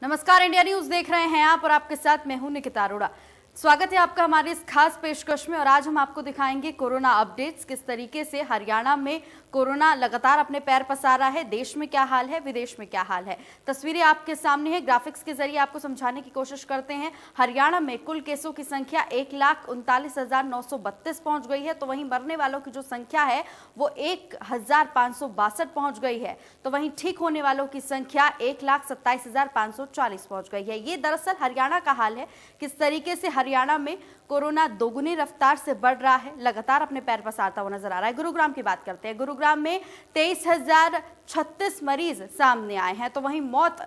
नमस्कार, India news देख रहे हैं आप और आपके साथ मैं हूं निकिता अरोड़ा। स्वागत है आपका हमारे इस खास पेशकश में और आज हम आपको दिखाएंगे कोरोना अपडेट्स। किस तरीके से हरियाणा में कोरोना लगातार अपने पैर पसार रहा है, देश में क्या हाल है, विदेश में क्या हाल है। तस्वीरें आपके सामने है, ग्राफिक्स के जरिए आपको समझाने की कोशिश करते हैं। हरियाणा में कुल केसों की संख्या 1,39,932 पहुंच गई है, तो वहीं मरने वालों की जो संख्या है वो 1,562 पहुंच गई है। तो वहीं ठीक होने वालों की संख्या 1,27,540 पहुंच गई है। ये दरअसल हरियाणा का हाल है, किस तरीके से हरियाणा में कोरोना दोगुनी रफ्तार से बढ़ रहा है, लगातार अपने पैर पसारता हुआ नजर आ रहा है। गुरुग्राम की बात करते हैं। गुरुग्राम में 23,036 मरीज सामने आए हैं, तो वहीं मौत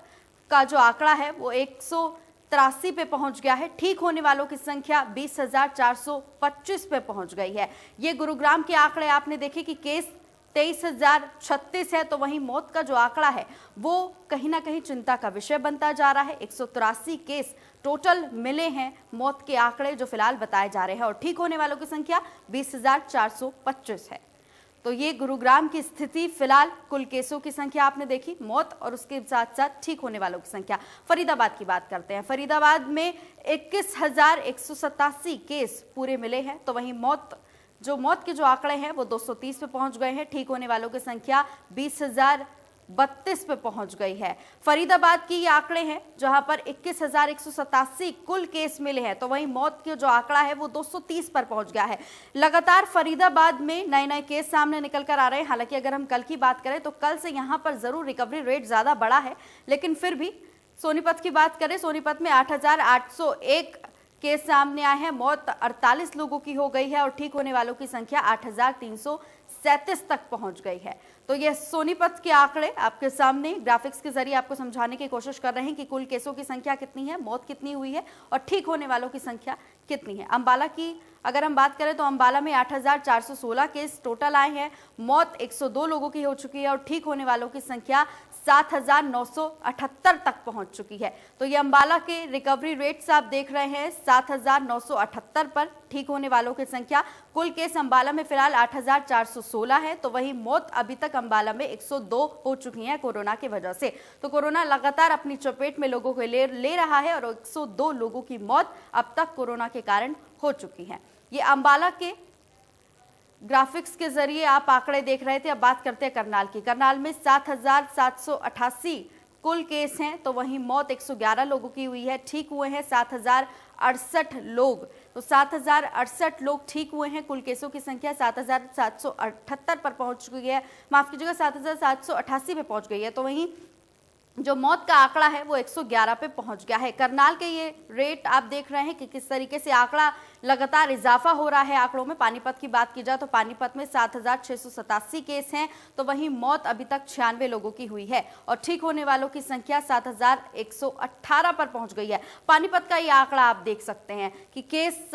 का जो आंकड़ा है वो 183 पे पहुंच गया है। ठीक होने वालों की संख्या 20,425 पे पहुंच गई है। ये गुरुग्राम के आंकड़े आपने देखे कि केस 23,036 है, तो वहीं मौत का जो आंकड़ा है वो कहीं ना कहीं चिंता का विषय बनता जा रहा है। 183 केस टोटल मिले हैं, मौत के आंकड़े जो फिलहाल बताए जा रहे हैं, और ठीक होने वालों की संख्या 20,425 है। तो ये गुरुग्राम की स्थिति फिलहाल। कुल केसों की संख्या आपने देखी, मौत और उसके साथ साथ ठीक होने वालों की संख्या। फरीदाबाद की बात करते हैं। फरीदाबाद में 21,187 केस पूरे मिले हैं, तो वहीं मौत के जो आंकड़े हैं वो 230 पे पहुंच गए हैं। ठीक होने वालों की संख्या 20,032 पे पहुंच गई है। फरीदाबाद की ये आंकड़े हैं जहां पर 21,187 कुल केस मिले हैं, तो वहीं मौत के जो आंकड़ा है वो 230 पर पहुंच गया है। लगातार फरीदाबाद में नए केस सामने निकल कर आ रहे हैं। हालांकि अगर हम कल की बात करें तो कल से यहां पर जरूर रिकवरी रेट ज्यादा बढ़ा है, लेकिन फिर भी सोनीपत की बात करें, सोनीपत में 8,801 केस सामने आए हैं। मौत 48 लोगों की हो गई है और ठीक होने वालों की संख्या 8,337 तक पहुंच गई है। तो ये सोनीपत के आंकड़े आपके सामने ग्राफिक्स के जरिए आपको समझाने की कोशिश कर रहे हैं कि कुल केसों की संख्या कितनी है, मौत कितनी हुई है और ठीक होने वालों की संख्या कितनी है। अंबाला की अगर हम बात करें तो अंबाला में 8,416 केस टोटल आए हैं। मौत 102 लोगों की हो चुकी है और ठीक होने वालों की संख्या 7,978 तक पहुंच चुकी है। तो ये अंबाला के रिकवरी रेट्स आप देख रहे हैं, 7,978 पर ठीक होने वालों की संख्या। कुल केस अंबाला में फिलहाल 8,416 है, तो वहीं मौत अभी तक अंबाला में 102 हो चुकी है कोरोना की वजह से। तो कोरोना लगातार अपनी चपेट में लोगों को ले रहा है और 102 लोगों की मौत अब तक कोरोना के कारण हो चुकी है। ये अंबाला के ग्राफिक्स के जरिए आप आंकड़े देख रहे थे। अब बात करते हैं करनाल की। करनाल में 7,788 कुल केस हैं, तो वहीं मौत 111 लोगों की हुई है। ठीक हुए हैं 7,068 लोग, तो 7,068 लोग ठीक हुए हैं। कुल केसों की संख्या 7,778 पर पहुंच चुकी है, माफ कीजिएगा 7,788 पे पहुंच गई है। तो वहीं जो मौत का आंकड़ा है वो 111 पे पहुंच गया है। करनाल के ये रेट आप देख रहे हैं कि किस तरीके से आंकड़ा लगातार इजाफा हो रहा है आंकड़ों में। पानीपत की बात की जाए तो पानीपत में 7,687 केस हैं, तो वहीं मौत अभी तक 96 लोगों की हुई है और ठीक होने वालों की संख्या 7,118 पर पहुंच गई है। पानीपत का ये आंकड़ा आप देख सकते हैं कि केस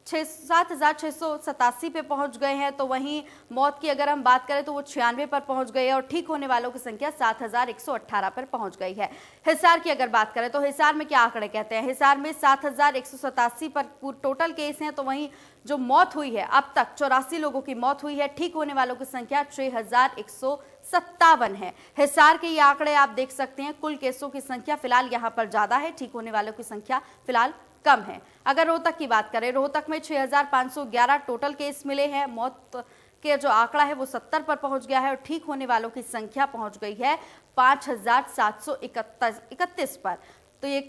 7,687 पे पहुंच गए हैं, तो वहीं मौत की अगर हम बात करें तो वो 96 पर पहुंच गई है और ठीक होने वालों की संख्या 7,118 पर पहुंच गई है। हिसार की अगर बात करें तो हिसार में क्या आंकड़े कहते हैं। हिसार में 7,187 पर टोटल केस हैं, तो वहीं जो मौत हुई है अब तक 84 लोगों की मौत हुई है। ठीक होने वालों की संख्या 6,157 है। हिसार के ये आंकड़े आप देख सकते हैं। कुल केसों की संख्या फिलहाल यहाँ पर ज्यादा है, ठीक होने वालों की संख्या फिलहाल कम है। अगर रोहतक की बात करें, रोहतक में 6,511 टोटल केस मिले हैं। मौत के जो आंकड़ा है वो 70 पर पहुंच गया है और ठीक होने वालों की संख्या पहुंच गई है 5,731 पर। तो ये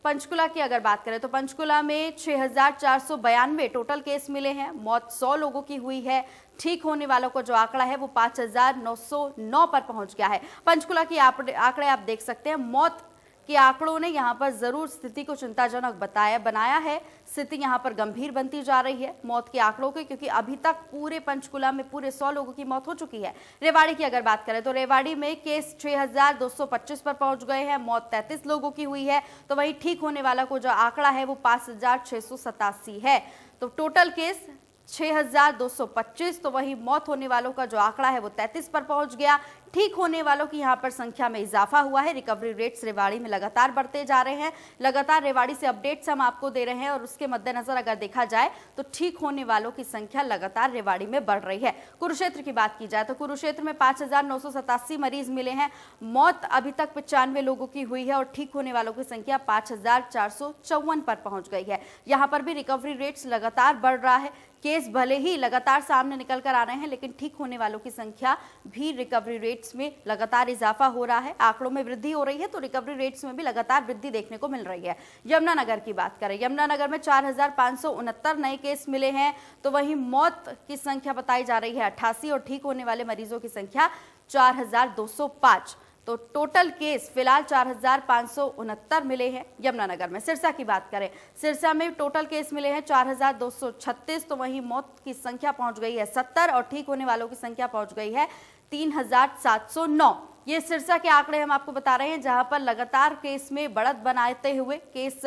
पंचकुला की अगर बात करें तो पंचकुला में 6,492 टोटल केस मिले हैं। मौत 100 लोगों की हुई है। ठीक होने वालों का जो आंकड़ा है वो 5,909 पर पहुंच गया है। पंचकुला की आंकड़े आप देख सकते हैं। मौत के आंकड़ों ने यहां पर जरूर स्थिति को चिंताजनक बनाया है। स्थिति यहां पर गंभीर बनती जा रही है मौत के आंकड़ों के, क्योंकि अभी तक पूरे पंचकुला में पूरे 100 लोगों की मौत हो चुकी है। रेवाड़ी की अगर बात करें तो रेवाड़ी में केस 6,225 पर पहुंच गए हैं। मौत 33 लोगों की हुई है, तो वहीं ठीक होने वाला को जो आंकड़ा है वो 5,687 है। तो टोटल केस 6,225, तो वहीं मौत होने वालों का जो आंकड़ा है वो 33 पर पहुंच गया। ठीक होने वालों की यहाँ पर संख्या में इजाफा हुआ है। रिकवरी रेट्स रेवाड़ी में लगातार बढ़ते जा रहे हैं। लगातार रेवाड़ी से अपडेट्स हम आपको दे रहे हैं और उसके मद्देनजर अगर देखा जाए तो ठीक होने वालों की संख्या लगातार रेवाड़ी में बढ़ रही है। कुरुक्षेत्र की बात की जाए तो कुरुक्षेत्र में 5,987 मरीज मिले हैं। मौत अभी तक 95 लोगों की हुई है और ठीक होने वालों की संख्या 5,454 पर पहुंच गई है। यहाँ पर भी रिकवरी रेट्स लगातार बढ़ रहा है। केस भले ही लगातार सामने निकल कर आ रहे हैं, लेकिन ठीक होने वालों की संख्या भी रिकवरी रेट्स में लगातार इजाफा हो रहा है। आंकड़ों में वृद्धि हो रही है तो रिकवरी रेट्स में भी लगातार वृद्धि देखने को मिल रही है। यमुनानगर की बात करें, यमुनानगर में 4,569 नए केस मिले हैं, तो वहीं मौत की संख्या बताई जा रही है 88 और ठीक होने वाले मरीजों की संख्या 4,205। तो टोटल केस फिलहाल 4,569 मिले हैं यमुनानगर में। सिरसा की बात करें, सिरसा में टोटल केस मिले हैं 4,236, तो वहीं मौत की संख्या पहुंच गई है 70 और ठीक होने वालों की संख्या पहुंच गई है 3,709। ये सिरसा के आंकड़े हम आपको बता रहे हैं, जहां पर लगातार केस में बढ़त बनाते हुए केस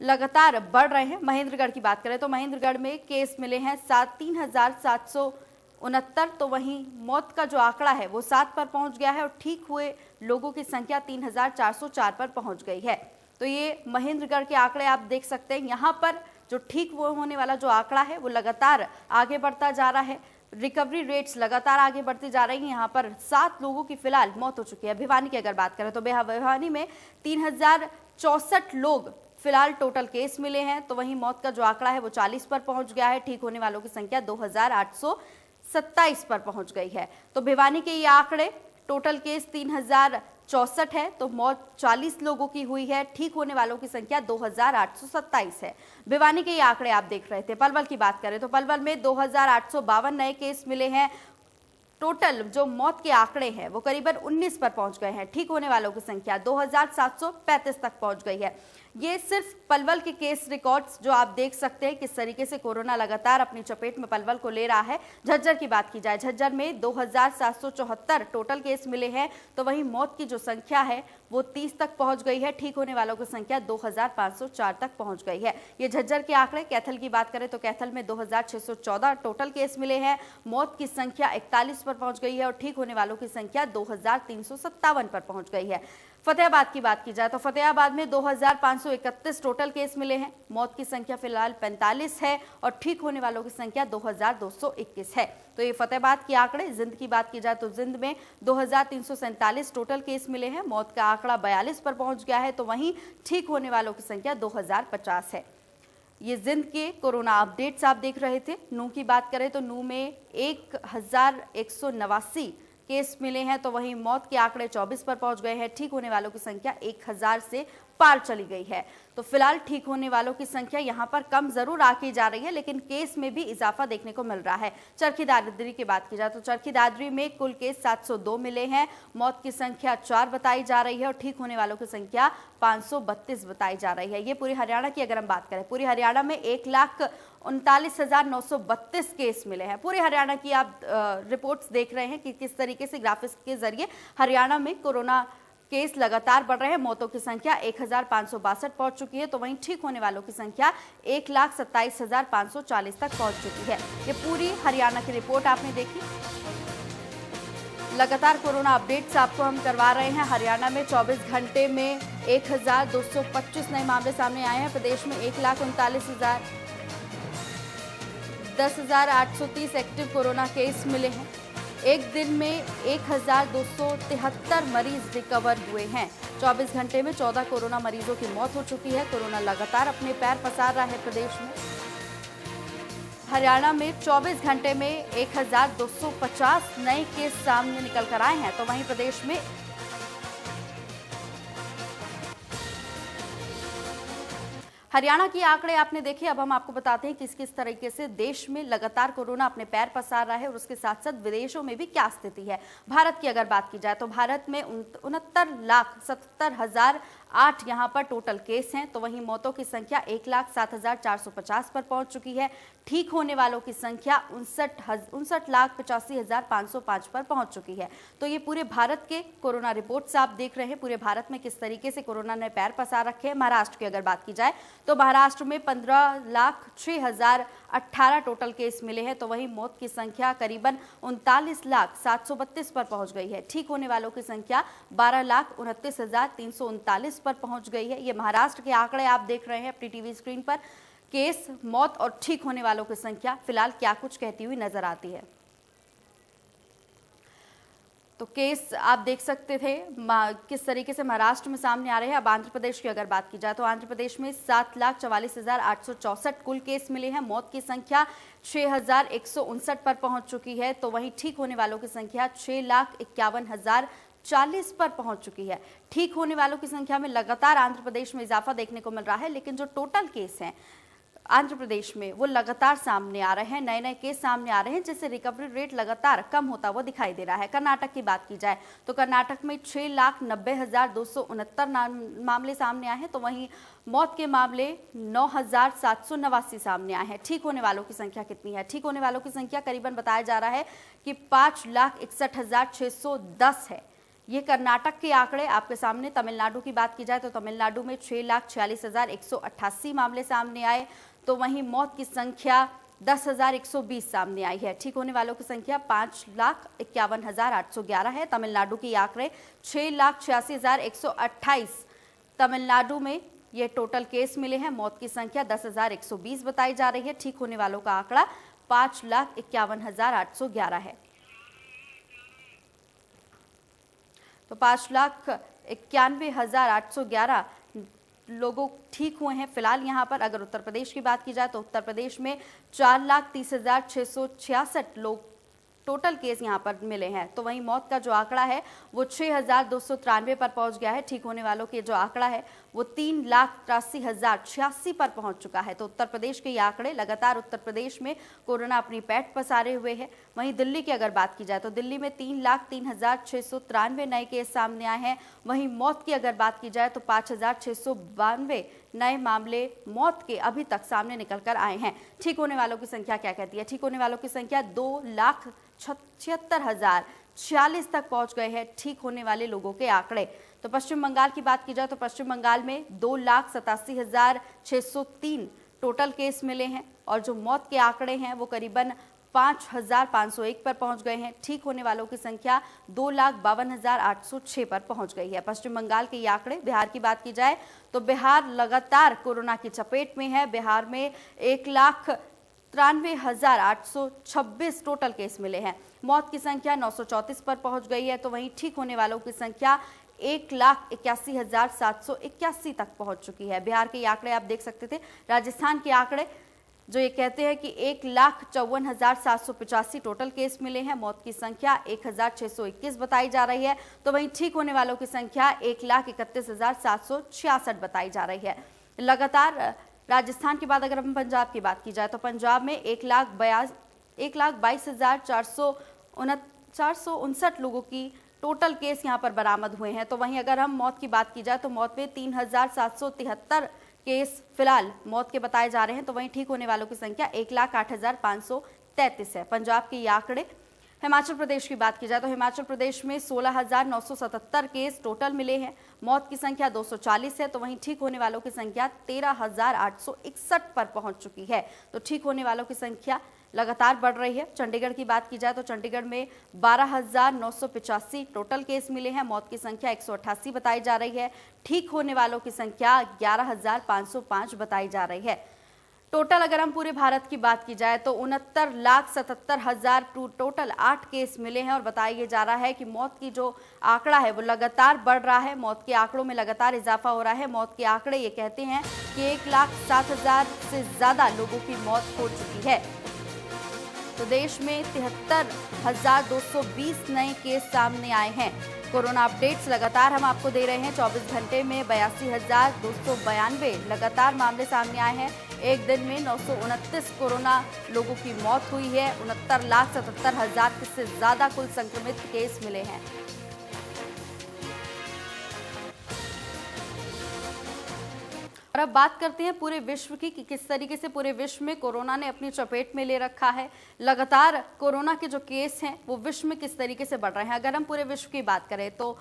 लगातार बढ़ रहे हैं। महेंद्रगढ़ की बात करें तो महेंद्रगढ़ में केस मिले हैं 3,769, तो वहीं मौत का जो आंकड़ा है वो 7 पर पहुंच गया है और ठीक हुए लोगों की संख्या 3,404 पर पहुंच गई है। तो ये महेंद्रगढ़ के आंकड़े आप देख सकते हैं। यहाँ पर जो ठीक होने वाला जो आंकड़ा है वो लगातार आगे बढ़ता जा रहा है। रिकवरी रेट्स लगातार आगे बढ़ती जा रही हैं। यहाँ पर 7 लोगों की फिलहाल मौत हो चुकी है। भिवानी की अगर बात करें तो भिवानी में 3,064 लोग फिलहाल टोटल केस मिले हैं, तो वहीं मौत का जो आंकड़ा है वो 40 पर पहुंच गया है। ठीक होने वालों की संख्या 2,827 पर पहुंच गई है। तो भिवानी के ये आंकड़े, टोटल केस 3,064 है, तो मौत 40 लोगों की हुई है। ठीक होने वालों की संख्या 2,827 है। भिवानी के ये आंकड़े आप देख रहे थे। पलवल की बात करें तो पलवल में 2,852 नए केस मिले हैं। टोटल जो मौत के आंकड़े हैं वो करीबन 19 पर पहुंच गए हैं। ठीक होने वालों की संख्या 2,735 तक पहुंच गई है। ये सिर्फ पलवल के केस रिकॉर्ड्स जो आप देख सकते हैं किस तरीके से कोरोना लगातार अपनी चपेट में पलवल को ले रहा है। झज्जर की बात की जाए, झज्जर में 2,774 टोटल केस मिले हैं, तो वहीं मौत की जो संख्या है वो 30 तक पहुंच गई है। ठीक होने वालों की संख्या 2,504 तक पहुंच गई है। ये झज्जर के आंकड़े। कैथल की बात करें तो कैथल में 2,614 टोटल केस मिले हैं। मौत की संख्या 41 पर पहुंच गई है और ठीक होने वालों की संख्या 2,357 पर पहुंच गई है। फतेहाबाद की बात की जाए तो फतेहाबाद में 2,531 टोटल केस मिले हैं। मौत की संख्या फिलहाल 45 है और ठीक होने वालों की संख्या 2,221 है। तो ये फतेहाबाद के आंकड़े। जिंद की बात की जाए तो जिंद में 2,347 टोटल केस मिले हैं। मौत का आंकड़ा 42 पर पहुंच गया है, तो वहीं ठीक होने वालों की संख्या 2,050 है। ये जिंद के कोरोना अपडेट्स आप देख रहे थे। नू की बात करें तो नू में 1,189 केस मिले हैं, तो वहीं मौत के आंकड़े 24 पर पहुंच गए हैं। ठीक होने वालों की संख्या 1,000 से पार चली गई है। तो फिलहाल ठीक होने वालों की संख्या यहां पर कम जरूर आकी जा रही है, लेकिन केस में भी इजाफा देखने को मिल रहा है। चरखी दादरी की बात की जाए तो चरखी दादरी में कुल केस 702 मिले हैं। मौत की संख्या 4 बताई जा रही है और ठीक होने वालों की संख्या 532 बताई जा रही है। ये पूरी हरियाणा की अगर हम बात करें, पूरी हरियाणा में 1,39,932 केस मिले हैं। पूरे हरियाणा की आप रिपोर्ट्स देख रहे हैं कि किस तरीके से ग्राफिक्स के जरिए हरियाणा में कोरोना केस लगातार बढ़ रहे हैं। मौतों की संख्या 1,562 पहुंच चुकी है, तो वहीं ठीक होने वालों की संख्या 1,27,540 तक पहुंच चुकी है। ये पूरी हरियाणा की रिपोर्ट आपने देखी। लगातार कोरोना अपडेट्स आपको हम करवा रहे हैं। हरियाणा में 24 घंटे में 1,225 नए मामले सामने आए हैं। प्रदेश में 10,830 एक्टिव कोरोना केस मिले हैं। एक दिन में 1,273 मरीज रिकवर हुए हैं। 24 घंटे में 14 कोरोना मरीजों की मौत हो चुकी है। कोरोना लगातार अपने पैर पसार रहा है प्रदेश में। हरियाणा में 24 घंटे में 1,250 नए केस सामने निकल कर आए हैं, तो वहीं प्रदेश में हरियाणा की आंकड़े आपने देखे। अब हम आपको बताते हैं किस किस तरीके से देश में लगातार कोरोना अपने पैर पसार रहा है और उसके साथ साथ विदेशों में भी क्या स्थिति है। भारत की अगर बात की जाए तो भारत में 69,77,000 8 यहां पर टोटल केस हैं, तो वहीं मौतों की संख्या 1,07,450 पर पहुंच चुकी है। ठीक होने वालों की संख्या 59,85,505 पर पहुंच चुकी है। तो ये पूरे भारत के कोरोना रिपोर्ट्स आप देख रहे हैं, पूरे भारत में किस तरीके से कोरोना ने पैर पसार रखे हैं। महाराष्ट्र की अगर बात की जाए तो महाराष्ट्र में 15,06,018 टोटल केस मिले हैं, तो वहीं मौत की संख्या करीबन 39,732 पर पहुंच गई है। ठीक होने वालों की संख्या 12,29,339 पर पहुंच गई है। ये महाराष्ट्र के आंकड़े आप देख रहे हैं अपनी टीवी स्क्रीन पर। केस, मौत और ठीक होने वालों की संख्या फिलहाल क्या कुछ कहती हुई नजर आती है। तो केस आप देख सकते थे किस तरीके से महाराष्ट्र में सामने आ रहे हैं। अब आंध्र प्रदेश की अगर बात की जाए तो आंध्र प्रदेश में 7,44,864 कुल केस मिले हैं। मौत की संख्या 6,159 पर पहुंच चुकी है, तो वहीं ठीक होने वालों की संख्या 6,51,040 पर पहुंच चुकी है। ठीक होने वालों की संख्या में लगातार आंध्र प्रदेश में इजाफा देखने को मिल रहा है, लेकिन जो टोटल केस हैं आंध्र प्रदेश में वो लगातार सामने आ रहे हैं, नए नए केस सामने आ रहे हैं, जिससे रिकवरी रेट लगातार कम होता हुआ दिखाई दे रहा है। कर्नाटक की बात की जाए तो कर्नाटक में 6,90,269 मामले सामने आए हैं, तो वहीं मौत के मामले 9,789 सामने आए हैं। ठीक होने वालों की संख्या कितनी है? ठीक होने वालों की संख्या करीबन बताया जा रहा है कि 5,61,610 है। ये कर्नाटक के आंकड़े आपके सामने। तमिलनाडु की बात की जाए तो तमिलनाडु में 6,46,188 मामले सामने आए, तो वहीं मौत की संख्या 10,120 सामने आई है। ठीक होने वालों की संख्या 5,51,811 है। तमिलनाडु के आंकड़े 6,86,128 तमिलनाडु में ये टोटल केस मिले हैं। मौत की संख्या 10,120 बताई जा रही है। ठीक होने वालों का आंकड़ा 5,51,811 है। तो 5,91,811 लोगों ठीक हुए हैं फिलहाल यहाँ पर। अगर उत्तर प्रदेश की बात की जाए तो उत्तर प्रदेश में 4,30,666 लोग टोटल केस यहाँ पर मिले हैं, तो वहीं मौत का जो आंकड़ा है वो 6,293 पर पहुंच गया है। ठीक होने वालों के जो आंकड़ा है वो 3,83,086 पर पहुंच चुका है। तो उत्तर प्रदेश के ये आंकड़े लगातार उत्तर प्रदेश में कोरोना अपनी पैठ पसारे हुए है। वहीं दिल्ली की अगर बात की जाए तो दिल्ली में 3,03,693 नए केस सामने आए हैं। वहीं मौत की अगर बात की जाए तो 5,692 नए मामले मौत के अभी तक सामने निकल कर आए हैं। ठीक होने वालों की संख्या क्या कहती है? ठीक होने वालों की संख्या 2,76,046 तक पहुंच गए हैं ठीक होने वाले लोगों के आंकड़े। तो पश्चिम बंगाल की बात की जाए तो पश्चिम बंगाल में 2,87,603 टोटल केस मिले हैं, और जो मौत के आंकड़े हैं वो करीबन 5,501 पर पहुंच गए हैं। ठीक होने वालों की संख्या 2,52,806 पर पहुंच गई है। पश्चिम बंगाल के ये आंकड़े। बिहार की बात की जाए तो बिहार लगातार कोरोना की चपेट में है। बिहार में 1,93,826 टोटल केस मिले हैं। मौत की संख्या 934 पर पहुंच गई है, तो वहीं ठीक होने वालों की संख्या 1,81,781 तक पहुंच चुकी है। बिहार के ये आंकड़े आप देख सकते थे। राजस्थान के आंकड़े जो ये कहते हैं कि 1,54,785 टोटल केस मिले हैं। मौत की संख्या 1,621 बताई जा रही है, तो वहीं ठीक होने वालों की संख्या 1,31,766 बताई जा रही है। लगातार राजस्थान के बाद अगर हम पंजाब की बात की जाए तो पंजाब में 1,22,459 लोगों की टोटल केस यहां पर बरामद हुए हैं। तो वहीं अगर हम मौत की बात की जाए तो मौत में 3,773 केस फिलहाल मौत के बताए जा रहे हैं, तो वहीं ठीक होने वालों की संख्या 1,08,533 है। पंजाब के ये आंकड़े। हिमाचल प्रदेश की बात की जाए तो हिमाचल प्रदेश में 16,977 केस टोटल मिले हैं। मौत की संख्या 240 है, तो वहीं ठीक होने वालों की संख्या 13,861 पर पहुंच चुकी है। तो ठीक होने वालों की संख्या लगातार बढ़ रही है। चंडीगढ़ की बात की जाए तो चंडीगढ़ में 12,985 टोटल केस मिले हैं। मौत की संख्या 188 बताई जा रही है। ठीक होने वालों की संख्या 11,505 बताई जा रही है। टोटल अगर हम पूरे भारत की बात की जाए तो 69,77,000 टोटल 8 केस मिले हैं, और बताया जा रहा है कि मौत की जो आंकड़ा है वो लगातार बढ़ रहा है। मौत के आंकड़ों में लगातार इजाफा हो रहा है। मौत के आंकड़े ये कहते हैं कि 1,07,000 से ज्यादा लोगों की मौत हो चुकी है। तो देश में 73,220 नए केस सामने आए हैं। कोरोना अपडेट्स लगातार हम आपको दे रहे हैं। 24 घंटे में 82,292 लगातार मामले सामने आए हैं। एक दिन में 929 कोरोना लोगों की मौत हुई है। 69,77,000 से ज्यादा कुल संक्रमित केस मिले हैं। और अब बात करते हैं पूरे विश्व की कि किस तरीके से पूरे विश्व में कोरोना ने अपनी चपेट में ले रखा है। लगातार कोरोना के जो केस हैं वो विश्व में किस तरीके से बढ़ रहे हैं। अगर हम पूरे विश्व की बात करें तो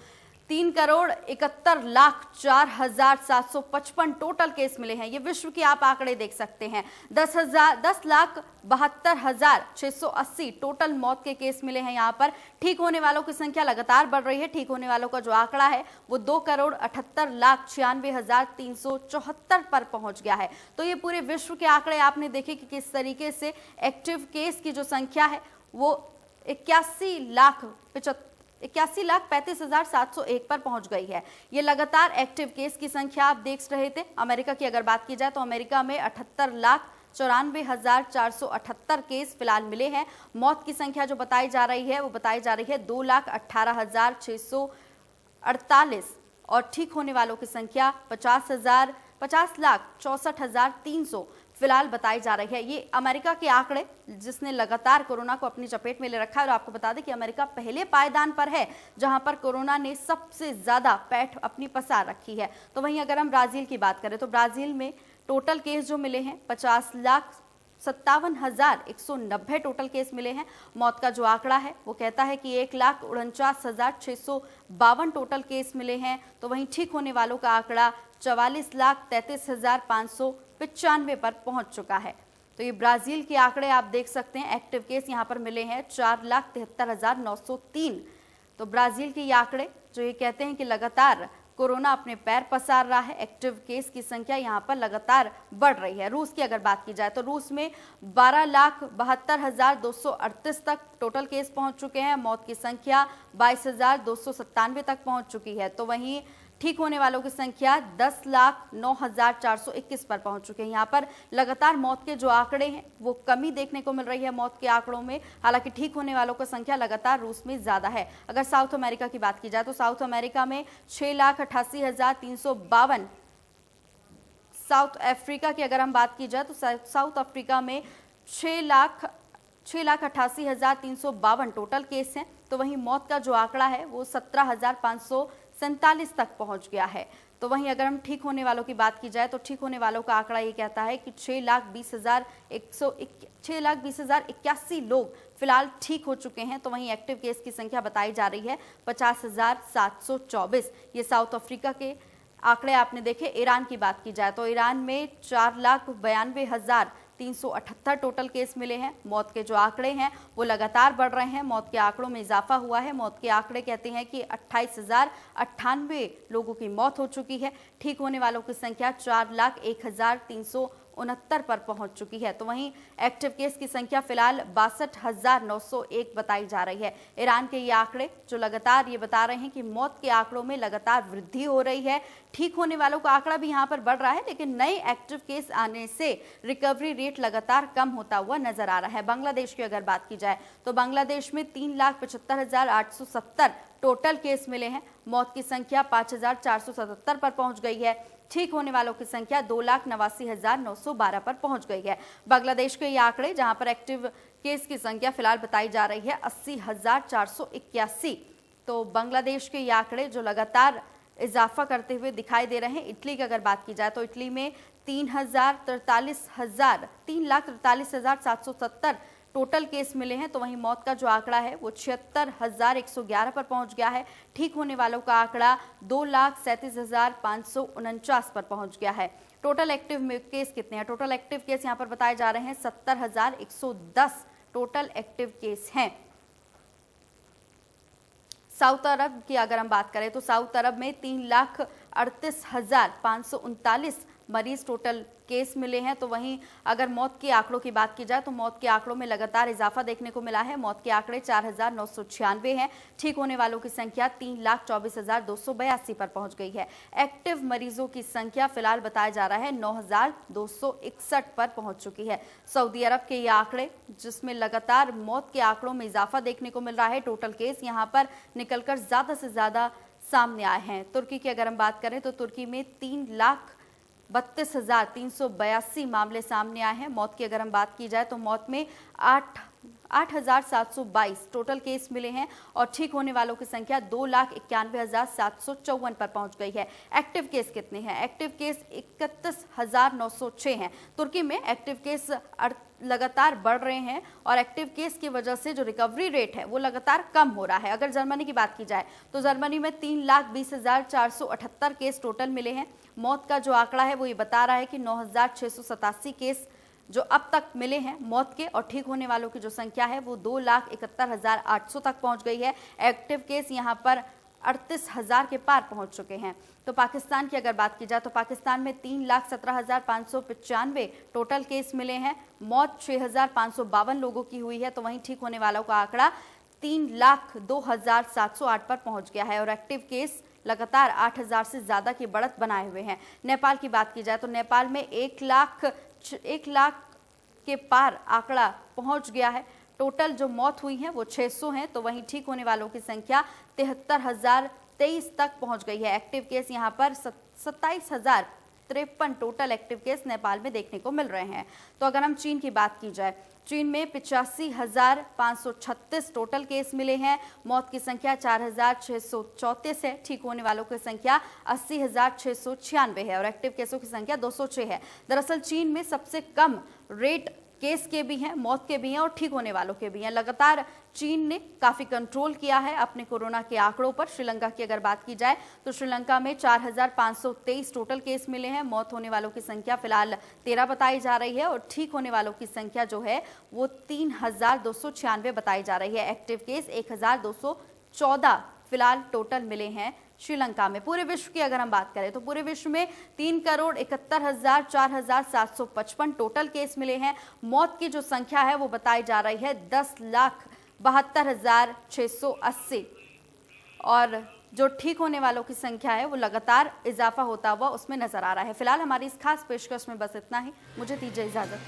3,71,04,755 टोटल केस मिले हैं। ये विश्व के आप आंकड़े देख सकते हैं। 10,72,680 टोटल मौत के केस मिले हैं। यहाँ पर ठीक होने वालों की संख्या लगातार बढ़ रही है। ठीक होने वालों का जो आंकड़ा है वो 2,78,96,374 पर पहुंच गया है। तो ये पूरे विश्व के आंकड़े आपने देखे कि किस तरीके से एक्टिव केस की जो संख्या है वो 81,35,701 पर पहुंच गई है। ये लगातार एक्टिव केस की संख्या आप देख रहे थे। अमेरिका की अगर बात की जाए तो अमेरिका में 78,94,478 केस फिलहाल मिले हैं। मौत की संख्या जो बताई जा रही है वो बताई जा रही है 2,18,648 और ठीक होने वालों की संख्या 50,64,300 फिलहाल बताई जा रही है। ये अमेरिका के आंकड़े जिसने लगातार कोरोना को अपनी चपेट में ले रखा है। और आपको बता दें कि अमेरिका पहले पायदान पर है जहां पर कोरोना ने सबसे ज्यादा पैठ अपनी पसार रखी है। तो वहीं अगर हम ब्राजील की बात करें तो ब्राजील में टोटल केस जो मिले हैं 50,57,190 टोटल केस मिले हैं। मौत का जो आंकड़ा है वो कहता है कि 1,49,652 टोटल केस मिले हैं। तो वहीं ठीक होने वालों का आंकड़ा 44,33,595 पर पहुंच चुका है। तो ये ब्राजील के आंकड़े आप देख सकते हैं। एक्टिव केस यहाँ पर मिले हैं 4,73,903। तो ब्राजील के ये आंकड़े जो ये कहते हैं कि लगातार कोरोना अपने पैर पसार रहा है। एक्टिव केस की संख्या यहाँ पर लगातार बढ़ रही है। रूस की अगर बात की जाए तो रूस में 12,72,238 तक टोटल केस पहुंच चुके हैं। मौत की संख्या 22,297 तक पहुंच चुकी है। तो वहीं ठीक होने वालों की संख्या 10,09,421 पर पहुंच चुके हैं। यहाँ पर लगातार मौत के जो आंकड़े हैं वो कमी देखने को मिल रही है मौत के आंकड़ों में। हालांकि ठीक होने वालों की संख्या लगातार रूस में ज्यादा है। अगर साउथ अमेरिका की बात की जाए तो साउथ अमेरिका में 6,88,352। साउथ अफ्रीका की अगर हम बात की जाए तो साउथ अफ्रीका में 6,88,352 टोटल केस हैं। तो वहीं मौत का जो आंकड़ा है वो 17,547 तक पहुंच गया है। तो वहीं अगर हम ठीक होने वालों की बात की जाए तो ठीक होने वालों का आंकड़ा ये कहता है कि 6,20,081 लोग फिलहाल ठीक हो चुके हैं। तो वहीं एक्टिव केस की संख्या बताई जा रही है 50,724। ये साउथ अफ्रीका के आंकड़े आपने देखे। ईरान की बात की जाए तो ईरान में 4,92,378 टोटल केस मिले हैं। मौत के जो आंकड़े हैं वो लगातार बढ़ रहे हैं। मौत के आंकड़ों में इजाफा हुआ है। मौत के आंकड़े कहते हैं कि 28,098 लोगों की मौत हो चुकी है। ठीक होने वालों की संख्या 4,01,369 पर पहुंच चुकी है। तो वहीं एक्टिव केस की संख्या फिलहाल 62,901 बताई जा रही है। ईरान के ये आंकड़े जो लगातार ये बता रहे हैं कि मौत के आंकड़ों में लगातार वृद्धि हो रही है। ठीक होने वालों का आंकड़ा भी यहाँ पर बढ़ रहा है, लेकिन नए एक्टिव केस आने से रिकवरी रेट लगातार कम होता हुआ नजर आ रहा है। बांग्लादेश की अगर बात की जाए तो बांग्लादेश में 3,75,870 टोटल केस मिले हैं। मौत की संख्या 5,477 पर पहुंच गई है। ठीक होने वालों की संख्या 2,89,912 पर पहुंच गई है। बांग्लादेश के ये आंकड़े जहां पर एक्टिव केस की संख्या फिलहाल बताई जा रही है 80,481। तो बांग्लादेश के ये आंकड़े जो लगातार इजाफा करते हुए दिखाई दे रहे हैं। इटली की अगर बात की जाए तो इटली में 3,43,770 टोटल केस मिले हैं। तो वहीं मौत का जो आंकड़ा है वो 76,111 पर पहुंच गया है। ठीक होने वालों का आंकड़ा 2,37,549 पर पहुंच गया है। टोटल एक्टिव केस कितने हैं? टोटल एक्टिव केस यहाँ पर बताए जा रहे हैं 70,110 टोटल एक्टिव केस हैं। साउथ अरब की अगर हम बात करें तो साउथ अरब में 3,38,539 मरीज टोटल केस मिले हैं। तो वहीं अगर मौत के आंकड़ों की बात की जाए तो मौत के आंकड़ों में लगातार इजाफा देखने को मिला है। मौत के आंकड़े 4,996 हैं। ठीक होने वालों की संख्या 3,24,282 पर पहुंच गई है। एक्टिव मरीजों की संख्या फिलहाल बताया जा रहा है 9,261 पर पहुंच चुकी है। सऊदी अरब के ये आंकड़े जिसमें लगातार मौत के आंकड़ों में इजाफा देखने को मिल रहा है। टोटल केस यहाँ पर निकलकर ज्यादा से ज्यादा सामने आए हैं। तुर्की की अगर हम बात करें तो तुर्की में 32,382 मामले सामने आए हैं। मौत की अगर हम बात की जाए तो मौत में 8,722 टोटल केस मिले हैं और ठीक होने वालों की संख्या 2,91,754 पर पहुंच गई है। एक्टिव केस कितने हैं? एक्टिव केस 31,906 हैं। तुर्की में एक्टिव केस लगातार बढ़ रहे हैं और एक्टिव केस की वजह से जो रिकवरी रेट है वो लगातार कम हो रहा है। अगर जर्मनी की बात की जाए तो जर्मनी में 3,20,478 केस टोटल मिले हैं। मौत का जो आंकड़ा है वो ये बता रहा है कि 9,687 केस जो अब तक मिले हैं मौत के, और ठीक होने वालों की जो संख्या है वो 2,71,800 तक पहुंच गई है। एक्टिव केस यहां पर 38,000 के पार पहुंच चुके हैं। तो पाकिस्तान की अगर बात की जाए तो पाकिस्तान में 3,17,595 टोटल केस मिले हैं। मौत 6,552 लोगों की हुई है। तो वहीं ठीक होने वालों का आंकड़ा 3,02,708 पर पहुंच गया है और एक्टिव केस लगातार 8,000 से ज्यादा की बढ़त बनाए हुए हैं। नेपाल की बात की जाए तो नेपाल में 1 लाख के पार आंकड़ा पहुंच गया है। टोटल जो मौत हुई है वो 600 हैं। तो वहीं ठीक होने वालों की संख्या 73,023 तक पहुंच गई है। एक्टिव केस यहां पर 27,053 टोटल एक्टिव केस नेपाल में देखने को मिल रहे हैं। तो अगर हम चीन की बात की जाए, चीन में 85,536 टोटल केस मिले हैं। मौत की संख्या 4,634 है। ठीक होने वालों की संख्या 80,696 है और एक्टिव केसों की संख्या 206 है। दरअसल चीन में सबसे कम रेट केस के भी हैं, मौत के भी हैं और ठीक होने वालों के भी हैं। लगातार चीन ने काफी कंट्रोल किया है अपने कोरोना के आंकड़ों पर। श्रीलंका की अगर बात की जाए तो श्रीलंका में 4,523 टोटल केस मिले हैं। मौत होने वालों की संख्या फिलहाल 13 बताई जा रही है और ठीक होने वालों की संख्या जो है वो 3,296 बताई जा रही है। एक्टिव केस 1,214 फिलहाल टोटल मिले हैं श्रीलंका में। पूरे विश्व की अगर हम बात करें तो पूरे विश्व में 3,71,04,755 टोटल केस मिले हैं। मौत की जो संख्या है वो बताई जा रही है 10,72,680 और जो ठीक होने वालों की संख्या है वो लगातार इजाफा होता हुआ उसमें नजर आ रहा है। फिलहाल हमारी इस खास पेशकश में बस इतना ही। मुझे दीजिए इजाजत।